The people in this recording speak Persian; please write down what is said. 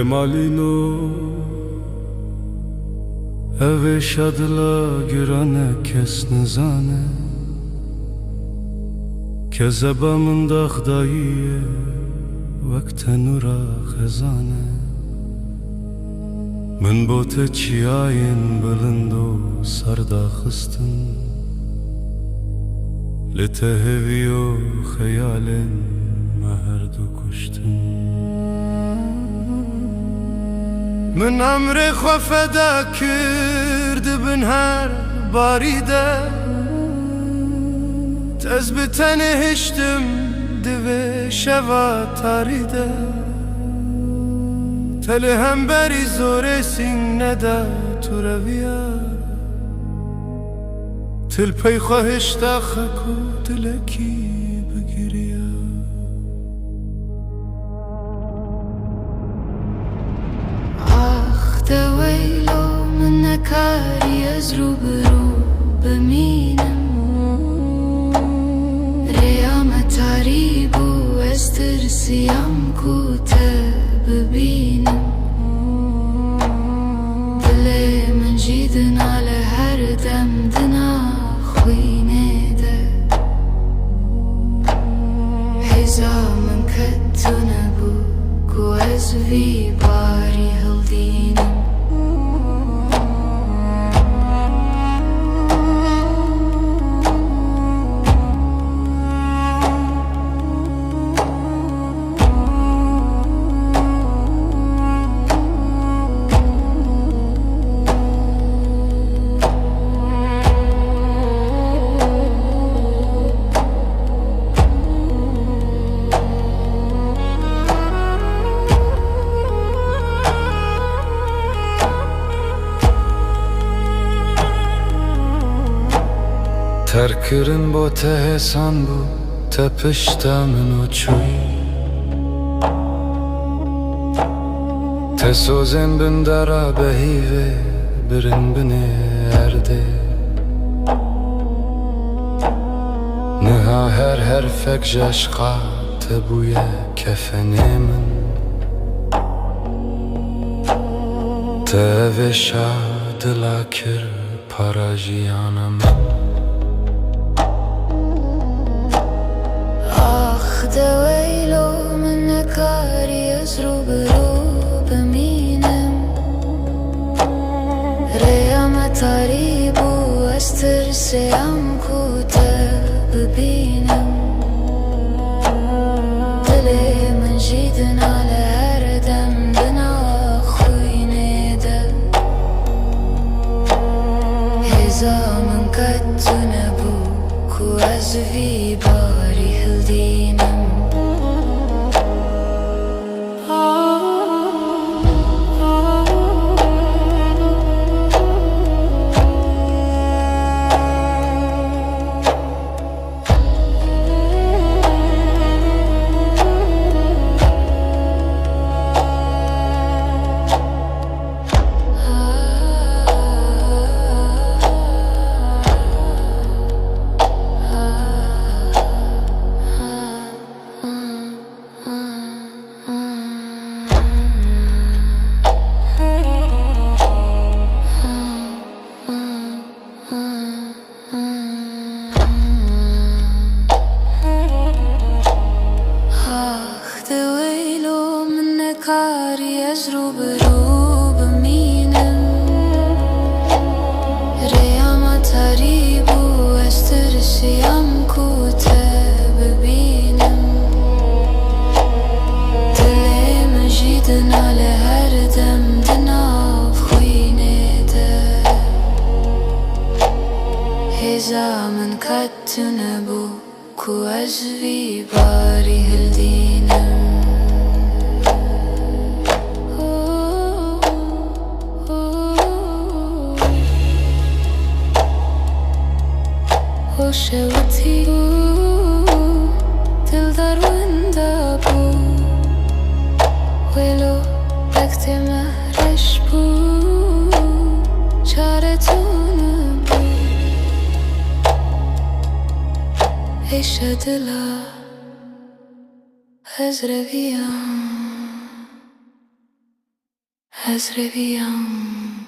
Kemalino Ev şadla girane kes nizane Ke zebamın dağdayı Vakt nura khezane Min bote çiayın bilindo sarda khıstin Liteheviyo khayalin meherdu kuştin من امر خفدا کرد بن هر باریده تزبتن هشتم دوه شوا تاریده تل هم بری زور سین ندا تو رویا تل پی خواهشتا خکو تلکی بگیریا دويلو من نكاري أزرو برو بمينم ريامة تاريبو استرسيام كوتا ببينم دلي من جيدنا لهر دم دنا خوينيدا حزا من كتنبو كواز في باري هلدينم ترکرن با ته سان بو تپشتا منو چوی تسوزن بندرا بهیوه برن بنه ارده نها هر فک جشقا تبوی کفنه من تاوشا دلا کر پاراجیانم دويلو من نكاري أزرو برو بمينم ريامة تاريبو استرسي أم كوتا ببينم دلي من جيدنا لهردم بنا خوينيدا هزا من كتنبو كواز في باري هلدينم كاري أزرو برو بمينم ريامة تاريبو استرسي أم كوتا ببينم دلي من جيدنا لهر دم دنا خوينيدا هزا من كتنبو كو أزفي باري هلدينم وشوتي دلدار وندابو ولو وقت مهرش بو چارتون بو ایش دلا هزرویان از رویم